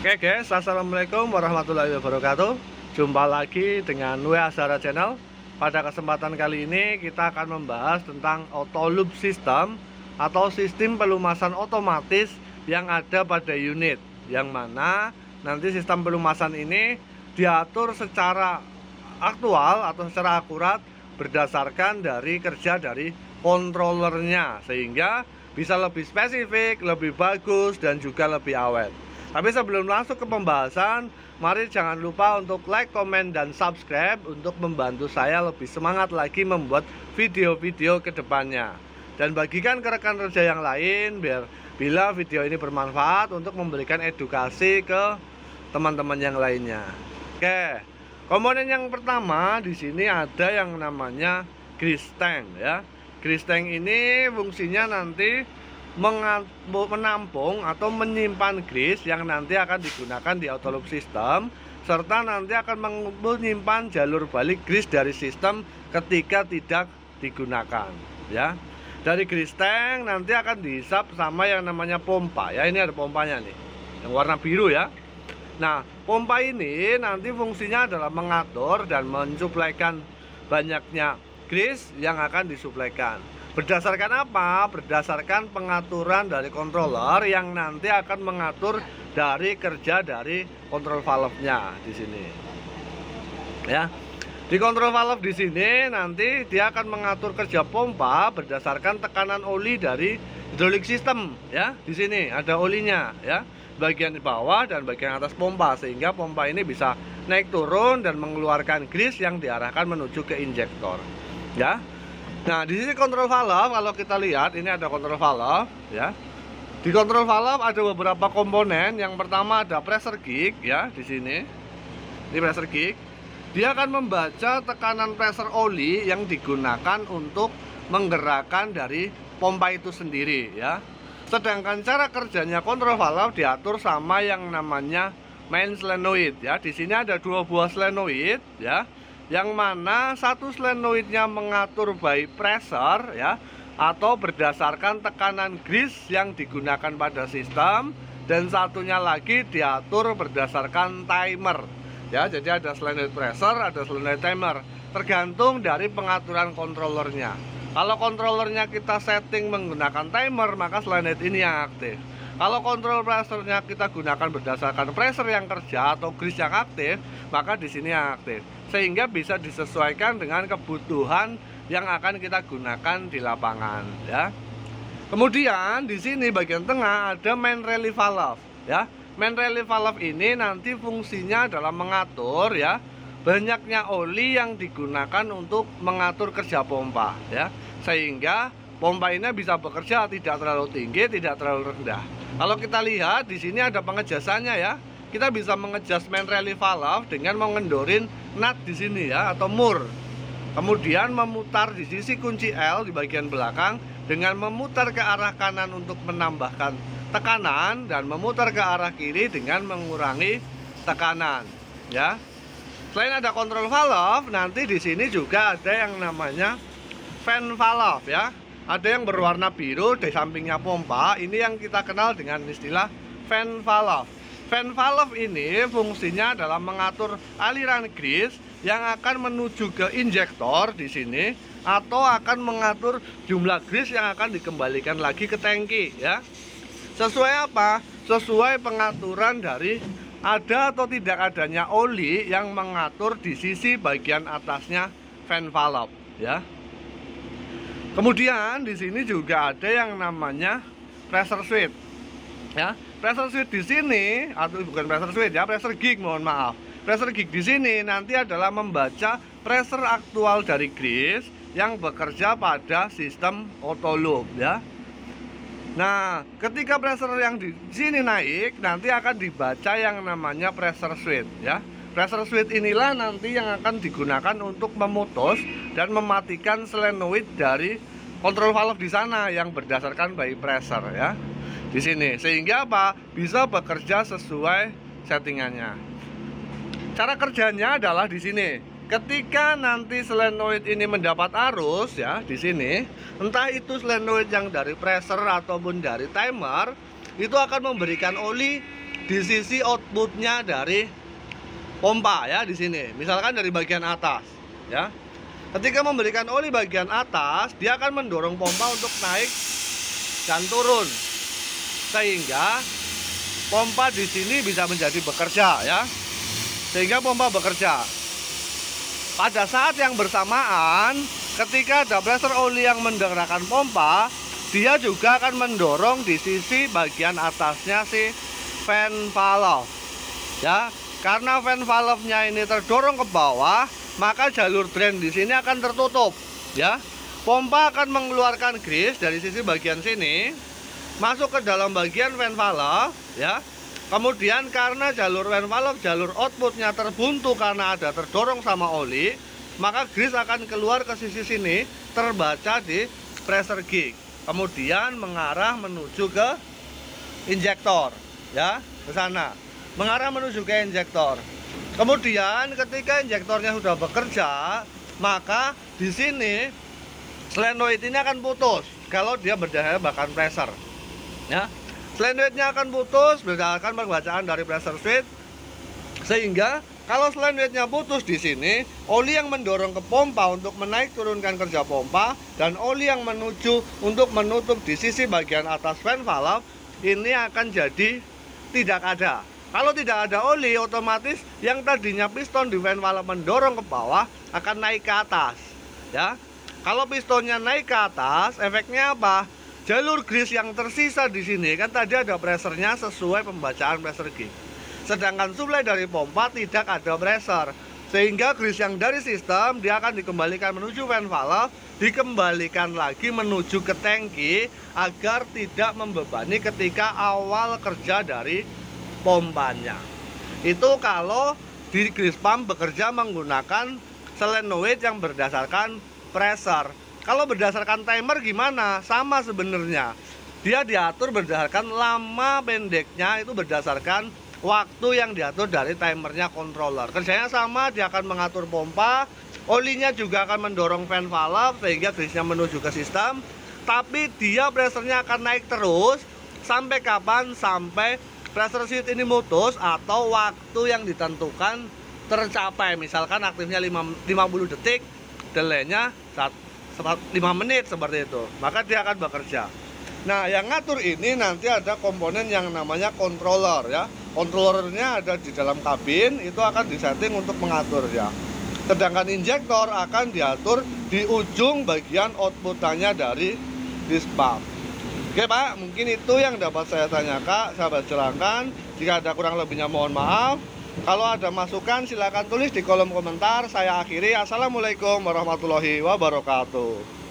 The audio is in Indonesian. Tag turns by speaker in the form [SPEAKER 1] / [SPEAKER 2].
[SPEAKER 1] Oke guys, assalamualaikum warahmatullahi wabarakatuh. Jumpa lagi dengan WA Zara Channel. Pada kesempatan kali ini kita akan membahas tentang auto loop system atau sistem pelumasan otomatis yang ada pada unit, yang mana nanti sistem pelumasan ini diatur secara aktual atau secara akurat berdasarkan dari kerja dari controllernya, sehingga bisa lebih spesifik, lebih bagus, dan juga lebih awet. Tapi sebelum langsung ke pembahasan, mari jangan lupa untuk like, komen, dan subscribe untuk membantu saya lebih semangat lagi membuat video-video ke depannya. Dan bagikan ke rekan kerja yang lain biar bila video ini bermanfaat untuk memberikan edukasi ke teman-teman yang lainnya. Oke, komponen yang pertama di sini ada yang namanya grease tank ya. Grease tank ini fungsinya nanti menampung atau menyimpan grease yang nanti akan digunakan di auto loop system, serta nanti akan menyimpan jalur balik grease dari sistem ketika tidak digunakan ya. Dari grease tank nanti akan dihisap sama yang namanya pompa ya. Ini ada pompanya nih yang warna biru ya. Nah, pompa ini nanti fungsinya adalah mengatur dan mensuplaikan banyaknya grease yang akan disuplaikan. Berdasarkan apa? Berdasarkan pengaturan dari controller yang nanti akan mengatur dari kerja dari control valve-nya di sini. Ya. Di control valve di sini nanti dia akan mengatur kerja pompa berdasarkan tekanan oli dari hydraulic system ya. Di sini ada olinya ya. Bagian di bawah dan bagian atas pompa, sehingga pompa ini bisa naik turun dan mengeluarkan grease yang diarahkan menuju ke injektor. Ya. Nah, di sini kontrol valve, kalau kita lihat ini ada kontrol valve ya. Di kontrol valve ada beberapa komponen. Yang pertama ada pressure gauge ya, di sini. Ini pressure gauge. Dia akan membaca tekanan pressure oli yang digunakan untuk menggerakkan dari pompa itu sendiri ya. Sedangkan cara kerjanya kontrol valve diatur sama yang namanya main solenoid ya. Di sini ada dua buah solenoid ya, yang mana satu solenoidnya mengatur by pressure ya, atau berdasarkan tekanan grease yang digunakan pada sistem, dan satunya lagi diatur berdasarkan timer ya. Jadi ada solenoid pressure, ada solenoid timer, tergantung dari pengaturan controllernya. Kalau controllernya kita setting menggunakan timer, maka solenoid ini yang aktif. Kalau kontrol pressure-nya kita gunakan berdasarkan pressure yang kerja atau grease yang aktif, maka di sini yang aktif. Sehingga bisa disesuaikan dengan kebutuhan yang akan kita gunakan di lapangan ya. Kemudian di sini bagian tengah ada main relief valve ya. Main relief valve ini nanti fungsinya adalah mengatur ya banyaknya oli yang digunakan untuk mengatur kerja pompa ya. Sehingga pompa ini bisa bekerja tidak terlalu tinggi, tidak terlalu rendah. Kalau kita lihat di sini ada pengejasannya ya. Kita bisa mengejas main relief valve dengan mengendorin nut di sini ya, atau mur. Kemudian memutar di sisi kunci L di bagian belakang dengan memutar ke arah kanan untuk menambahkan tekanan, dan memutar ke arah kiri dengan mengurangi tekanan ya. Selain ada kontrol valve, nanti di sini juga ada yang namanya fan valve ya. Ada yang berwarna biru di sampingnya pompa. Ini yang kita kenal dengan istilah fan valve. Fan valve ini fungsinya adalah mengatur aliran grease yang akan menuju ke injektor di sini, atau akan mengatur jumlah grease yang akan dikembalikan lagi ke tangki ya. Sesuai apa? Sesuai pengaturan dari ada atau tidak adanya oli yang mengatur di sisi bagian atasnya fan valve ya. Kemudian di sini juga ada yang namanya pressure switch ya. Pressure switch di sini, atau bukan pressure switch ya, pressure gauge, mohon maaf. Pressure gauge di sini nanti adalah membaca pressure aktual dari grease yang bekerja pada sistem auto loop ya. Nah, ketika pressure yang di sini naik, nanti akan dibaca yang namanya pressure switch ya. Pressure switch inilah nanti yang akan digunakan untuk memutus dan mematikan solenoid dari kontrol valve di sana yang berdasarkan by pressure ya. Di sini, sehingga apa? Bisa bekerja sesuai settingannya. Cara kerjanya adalah di sini. Ketika nanti solenoid ini mendapat arus ya, di sini, entah itu solenoid yang dari pressure ataupun dari timer, itu akan memberikan oli di sisi outputnya dari pompa ya, di sini. Misalkan dari bagian atas ya. Ketika memberikan oli bagian atas, dia akan mendorong pompa untuk naik dan turun, sehingga pompa di sini bisa menjadi bekerja ya. Sehingga pompa bekerja. Pada saat yang bersamaan, ketika ada pressure oli yang menggerakkan pompa, dia juga akan mendorong di sisi bagian atasnya si fan valve ya. Karena fan valve-nya ini terdorong ke bawah, maka jalur drain di sini akan tertutup ya. Pompa akan mengeluarkan grease dari sisi bagian sini masuk ke dalam bagian fan valve ya. Kemudian karena jalur fan valve, jalur outputnya terbuntu karena ada terdorong sama oli, maka grease akan keluar ke sisi sini, terbaca di pressure gauge, kemudian mengarah menuju ke injektor ya, ke sana, mengarah menuju ke injektor. Kemudian ketika injektornya sudah bekerja, maka di sini solenoid ini akan putus kalau dia berdasarkan pressure ya. Solenoidnya akan putus berdasarkan pembacaan dari pressure switch, sehingga kalau solenoidnya putus di sini, oli yang mendorong ke pompa untuk menaik turunkan kerja pompa dan oli yang menuju untuk menutup di sisi bagian atas fan valve ini akan jadi tidak ada. Kalau tidak ada oli, otomatis yang tadinya piston di fan valve mendorong ke bawah akan naik ke atas ya. Kalau pistonnya naik ke atas, efeknya apa? Jalur grease yang tersisa di sini kan tadi ada pressure-nya sesuai pembacaan pressure gauge. Sedangkan suplai dari pompa tidak ada pressure, sehingga grease yang dari sistem dia akan dikembalikan menuju fan valve, dikembalikan lagi menuju ke tangki agar tidak membebani ketika awal kerja dari pompanya. Itu kalau di grease pump bekerja menggunakan solenoid yang berdasarkan pressure. Kalau berdasarkan timer gimana? Sama sebenarnya. Dia diatur berdasarkan lama pendeknya, itu berdasarkan waktu yang diatur dari timernya controller. Kerjanya sama, dia akan mengatur pompa, olinya juga akan mendorong fan valve sehingga grease-nya menuju ke sistem. Tapi dia pressure-nya akan naik terus sampai kapan? Sampai pressure switch ini mutus atau waktu yang ditentukan tercapai. Misalkan aktifnya 50 detik, delay-nya 5 menit seperti itu, maka dia akan bekerja. Nah, yang ngatur ini nanti ada komponen yang namanya controller ya. Controllernya ada di dalam kabin, itu akan disetting untuk mengatur ya. Sedangkan injektor akan diatur di ujung bagian outputannya dari disk pump. Oke Pak, mungkin itu yang dapat saya tanyakan, sahabat silakan. Jika ada kurang lebihnya mohon maaf. Kalau ada masukan silakan tulis di kolom komentar. Saya akhiri. Assalamualaikum warahmatullahi wabarakatuh.